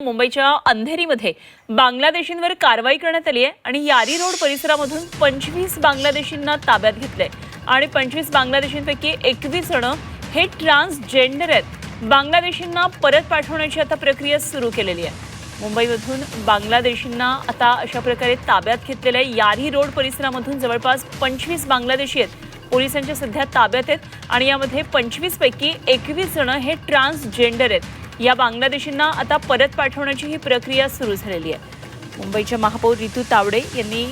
मुंबईच्या अंधेरीमध्ये बांगलादेशींवर कारवाई करण्यात आली आहे आणि यारी रोड परिसरामधून 25 बांगलादेशींना ताब्यात घेतलंय आणि 25 बांगलादेशींपैकी 21 जण हे ट्रान्सजेंडर आहेत। बांगलादेशींना परत पाठवण्याची आता प्रक्रिया सुरू केलेली आहे। मुंबईमधून बांगलादेशींना आता अशा प्रकारे ताब्यात घेतलेल्या यारी रोड परिसरामधून जवळपास 25 बांगलादेशी आहेत। पोलिसांच्या सध्या ताब्यात आहेत आणि यामध्ये 25 पैकी 21 जण हे ट्रान्सजेंडर आहेत। या बांगलादेशींना आता परत पाठवण्याची ही प्रक्रिया सुरू झालेली आहे। मुंबईच्या महापौर रितू तावडे यांनी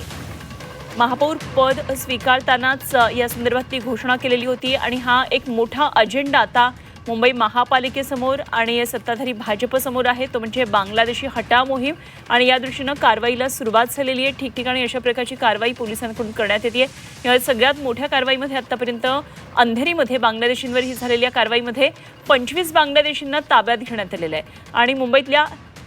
महापौर पद स्वीकारतानाच या संदर्भातली घोषणा केलेली होती आणि हा एक मोठा अजेंडा आता मुंबई महापालिकेसमोर आणि सत्ताधारी भाजपसमोर आहे, तो म्हणजे बांगलादेशी हटाव मोहीम आणि या दृष्टीनं कारवाईला सुरुवात झालेली आहे। ठिकठिकाणी अशा प्रकारची कारवाई पोलिसांकडून करण्यात येते आहे। या सगळ्यात मोठ्या कारवाईमध्ये आतापर्यंत अंधेरीमध्ये बांगलादेशींवर ही झालेल्या कारवाईमध्ये 25 बांगलादेशींना ताब्यात घेण्यात आलेलं आहे आणि मुंबईतल्या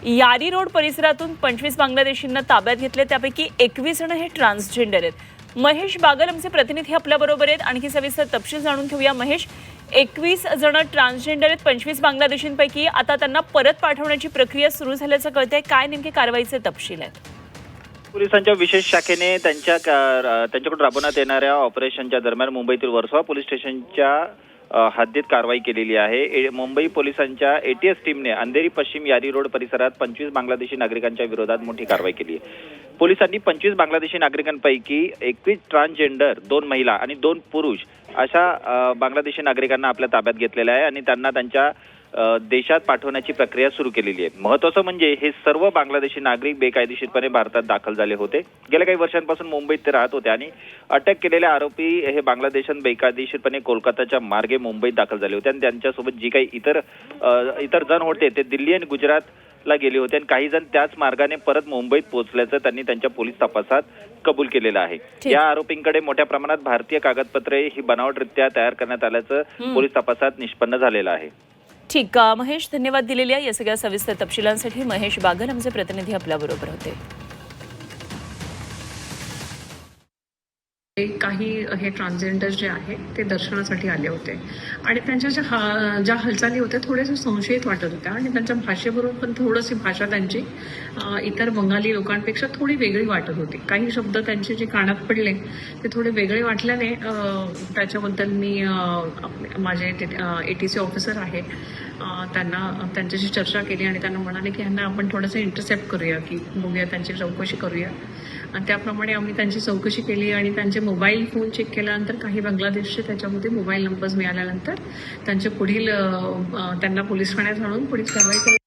यारी रोड परिसरातून 25 बांगलादेशींना ताब्यात घेतले, त्यापैकी 21 जण हे ट्रान्सजेंडर आहेत। महेश बागल आमचे प्रतिनिधी आपल्याबरोबर आहेत, आणखी सविस्तर तपशील जाणून घेऊया। महेश, 21 जण ट्रान्सजेंडर आहेत, 25 बांगलादेशींपैकी आता त्यांना परत पाठवण्याची प्रक्रिया सुरू झाल्याचं कळतंय। काय नेमके कारवाईचे तपशील आहेत? पोलिसांच्या विशेष शाखेने त्यांच्याकडून राबवण्यात येणाऱ्या ऑपरेशनच्या दरम्यान मुंबईतील वर्सोवा पोलीस स्टेशनच्या हद्दीत कारवाई केलेली आहे। मुंबई पोलिसांच्या एटीएस टीमने अंधेरी पश्चिम यारी रोड परिसरात 25 बांगलादेशी नागरिकांच्या विरोधात मोठी कारवाई केली आहे। पोलिसांनी 25 बांगलादेशी नागरिकांपैकी 21 ट्रान्सजेंडर, 2 महिला आणि 2 पुरुष अशा बांगलादेशी नागरिकांना आपल्या ताब्यात घेतलेलं आहे आणि त्यांना त्यांच्या देशात पाठवण्याची प्रक्रिया सुरू केलेली आहे। महत्त्वाचं म्हणजे हे सर्व बांगलादेशी नागरिक बेकायदेशीरपणे भारतात दाखल झाले होते। गेल्या काही वर्षांपासून मुंबईत ते राहत होते आणि अटक केलेले आरोपी हे बांगलादेशात बेकायदेशीरपणे कोलकाताच्या मार्गे मुंबईत दाखल झाले होते आणि त्यांच्यासोबत जी काही इतर जण होते ते दिल्ली आणि गुजरातला गेले होते आणि काही जण त्याच मार्गाने परत मुंबईत पोहोचल्याचं त्यांनी त्यांच्या पोलीस तपासात कबूल केलेलं आहे। या आरोपींकडे मोठ्या प्रमाणात भारतीय कागदपत्रे ही बनावटरित्या तयार करण्यात आल्याचं पोलीस तपासात निष्पन्न झालेलं आहे। ठीक, महेश, धन्यवाद दिलेल्या या सगळ्या सविस्तर तपशिलांसाठी। महेश बागल आमचे प्रतिनिधी आपल्याबरोबर होते। काही हे ट्रान्सजेंडर जे आहे ते दर्शनासाठी आले होते आणि त्यांच्या ज्या हालचाली होत्या थोड्याशा संशयित वाटत होत्या आणि त्यांच्या भाषेबरोबर पण थोडीशी भाषा त्यांची इतर बंगाली लोकांपेक्षा थोडी वेगळी वाटत होती। काही शब्द त्यांचे जे कानात पडले ते थोडे वेगळे वाटल्याने त्याच्याबद्दल मी माझे एटीसी ऑफिसर आहे त्यांच्याशी चर्चा केली आणि त्यांना म्हणाले की ह्यांना आपण थोडंसं इंटरसेप्ट करूया, की बघूया, त्यांची चौकशी करूया आणि त्याप्रमाणे आम्ही त्यांची चौकशी केली आणि त्यांचे मोबाईल फोन चेक केल्यानंतर काही बांगलादेशचे त्याच्यामध्ये मोबाईल नंबर्स मिळाल्यानंतर त्यांचे पुढील त्यांना पोलीस ठाण्यात आणून पुढील कारवाई